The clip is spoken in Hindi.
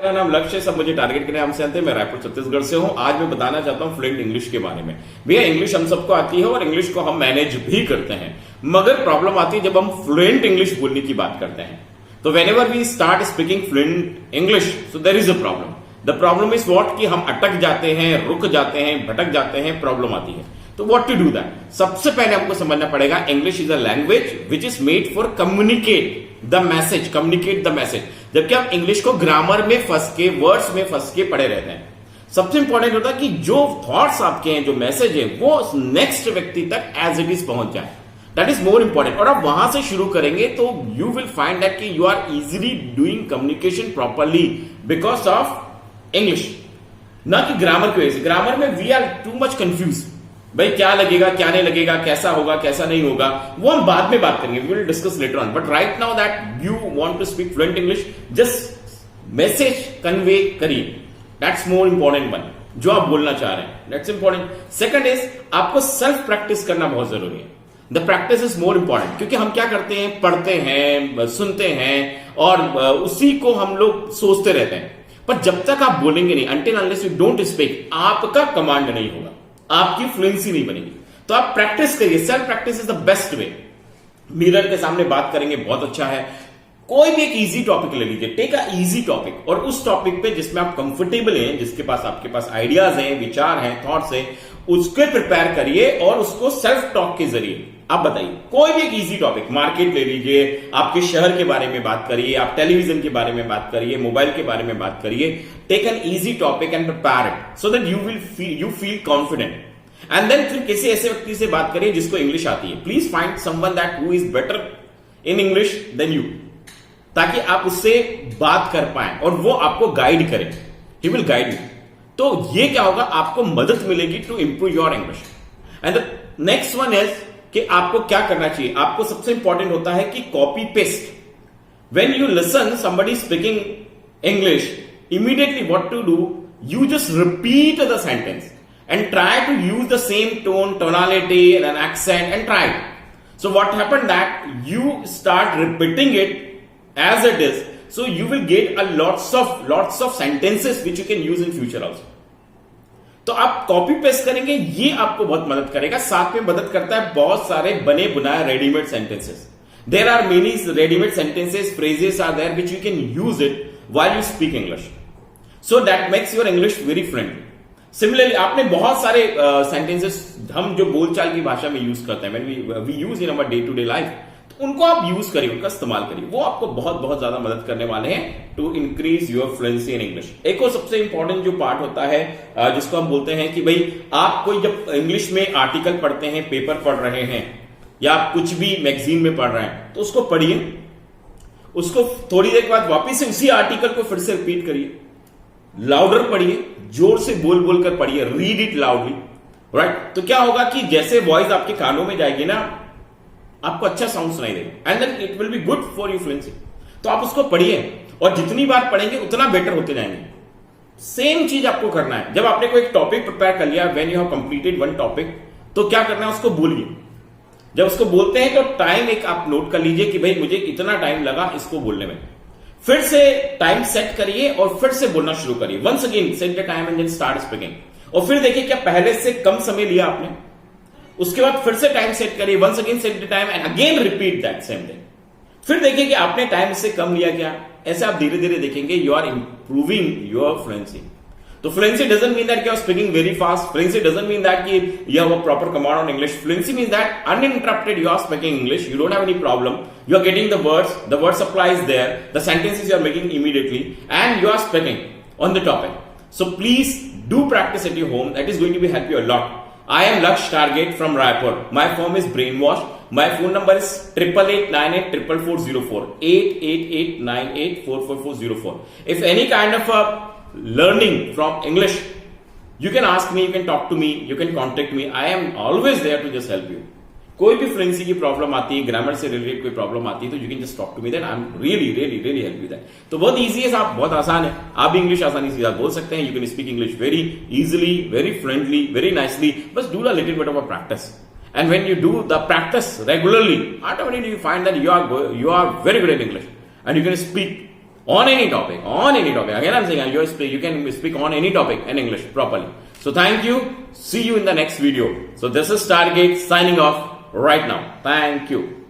मेरा नाम लक्ष्य है, सब मुझे टारगेट के नाम से जानते हैं। मैं रायपुर छत्तीसगढ़ से हूं। आज मैं बताना चाहता हूं फ्लुएंट इंग्लिश के बारे में। भैया इंग्लिश हम सबको आती है और इंग्लिश को हम मैनेज भी करते हैं, मगर प्रॉब्लम आती है जब हम फ्लुएंट इंग्लिश बोलने की बात करते हैं। तो whenever we start speaking fluent English, so there is a problem. The problem is what कि हम अटक जाते हैं, रुक जाते हैं, भटक जाते हैं, प्रॉब्लम आती है। तो व्हाट टू डू दैट? सबसे पहले हमको समझना पड़ेगा English is a language which is made for communicate the message, communicate the message. जबकि हम इंग्लिश को ग्रामर में फंस के, वर्ड्स में फंस के पड़े रहते हैं। सबसे इंपॉर्टेंट होता है कि जो थॉट्स आपके हैं, जो मैसेज है, वो नेक्स्ट व्यक्ति तक एज इट इज पहुंच जाए। That is more important. और आप वहां से शुरू करेंगे तो यू विल फाइंड दैट कि you are easily doing communication properly because of English, ना कि ग्रामर की वजह से। ग्रामर में we are too much confuse, भाई क्या लगेगा, क्या नहीं लगेगा, कैसा होगा, कैसा नहीं होगा, वो हम बाद में बात करेंगे, we will discuss later on. But right now that you want to speak fluent English, just message convey करिए। दैट्स मोर इंपॉर्टेंट वन, जो आप बोलना चाह रहे हैं, दैट्स इंपॉर्टेंट। सेकंड इज आपको सेल्फ प्रैक्टिस करना बहुत जरूरी है। The practice is more important, क्योंकि हम क्या करते हैं, पढ़ते हैं, सुनते हैं और उसी को हम लोग सोचते रहते हैं। पर जब तक आप बोलेंगे नहीं, until unless you don't speak, आपका कमांड नहीं होगा, आपकी फ्लुएंसी नहीं बनेगी। तो आप प्रैक्टिस करिए। Self practice is the best way. Mirror के सामने बात करेंगे, बहुत अच्छा है। कोई भी एक इजी टॉपिक ले लीजिए, टेक अ इजी टॉपिक, और उस टॉपिक पे जिसमें आप कंफर्टेबल हैं, जिसके पास आपके पास आइडियाज हैं, विचार हैं, थॉट्स हैं, उसके प्रिपेयर करिए और उसको सेल्फ टॉक के जरिए आप बताइए। कोई भी एक इजी टॉपिक, मार्केट ले लीजिए, आपके शहर के बारे में बात करिए, आप टेलीविजन के बारे में बात करिए, मोबाइल के बारे में बात करिए। Take an easy topic and prepare it so that you feel confident. And then फिर किसी ऐसे व्यक्ति से बात करिए जिसको इंग्लिश आती है। Please find someone that who is better in English then you, ताकि आप उससे बात कर पाए और वो आपको गाइड करे। He will guide you. तो ये क्या होगा, आपको मदद मिलेगी to improve your English. And the next one is कि आपको क्या करना चाहिए। आपको सबसे इंपॉर्टेंट होता है कि copy paste. When you listen somebody speaking English, immediately what to do, you just repeat the sentence and try to use the same tone, tonality and an accent and try it. So what happened that you start repeating it as it is, so you will get a lots of sentences which you can use in future also. तो आप कॉपी पेस्ट करेंगे, ये आपको बहुत मदद करेगा। साथ में मदद करता है बहुत सारे बने बुनाए readymade sentences. There are many readymade sentences, phrases are there which you can use it while you speak English. So that makes your English very friendly. Similarly, आपने बहुत सारे sentences हम जो बोलचाल की भाषा में यूज करते हैं, when we use in our day to day life, तो उनको आप यूज करिए, उनका इस्तेमाल करिए। वो आपको बहुत बहुत ज्यादा मदद करने वाले हैं to increase your fluency in English. एक और सबसे इंपॉर्टेंट जो पार्ट होता है, जिसको हम बोलते हैं कि भाई आप कोई जब इंग्लिश में आर्टिकल पढ़ते हैं, पेपर पढ़ रहे हैं या आप कुछ भी मैगजीन में पढ़ रहे हैं, तो उसको पढ़िए, उसको थोड़ी देर के बाद वापिस से उसी आर्टिकल को फिर से रिपीट करिए, लाउडर पढ़िए, जोर से बोल बोल कर पढ़िए, रीड इट लाउडली, राइट। तो क्या होगा कि जैसे वॉइस आपके कानों में जाएगी ना, आपको अच्छा साउंड सुनाई देगा, and then it will be good for you fluency. तो आप उसको पढ़िए और जितनी बार पढ़ेंगे उतना बेटर होते जाएंगे। सेम चीज आपको करना है। जब आपने कोई एक टॉपिक प्रिपेयर कर लिया, when you have completed one topic, तो क्या करना है, उसको बोलिए। जब उसको बोलते हैं तो टाइम एक आप नोट कर लीजिए कि भाई मुझे इतना टाइम लगा इसको बोलने में। फिर से टाइम सेट करिए और फिर से बोलना शुरू करिए। Once again set the time and then start speaking. और फिर देखिए क्या पहले से कम समय लिया आपने। उसके बाद फिर से टाइम सेट करिए, once again set the time and again repeat that same thing. फिर देखिए कि आपने टाइम से कम लिया क्या। ऐसे आप धीरे धीरे देखेंगे you are improving your fluency. तो fluency doesn't mean that you are speaking very fast. Fluency doesn't mean that कि you have a proper command on English. Fluency means that uninterrupted you are speaking English. You don't have any problem. You are getting the word supply is there, the sentences you are making immediately, and you are speaking on the topic. So please do practice at your home. That is going to be help you a lot. I am Laksh Target from Raipur. My firm is Brainwash. My phone number is 88984404 8888984404. If any kind of a learning from English, you can ask me, you can talk to me, you can contact me. I am always there to just help you. कोई भी फ्लुएंसी की प्रॉब्लम आती है, ग्रामर से रिलेटेड कोई प्रॉब्लम आती है, तो you can just talk to me, that I am really really really help you that. तो बहुत इजी है साहब, बहुत आसान है। आप भी इंग्लिश आसानी से बोल सकते हैं। You can speak English very easily, very friendly, very nicely. बस do a little bit of a practice, and when you do the practice regularly, automatically you find that you are very good at English and you can speak on any topic. Again, I'm saying you can speak on any topic in English properly. So thank you. See you in the next video. So this is Stargate signing off right now. Thank you.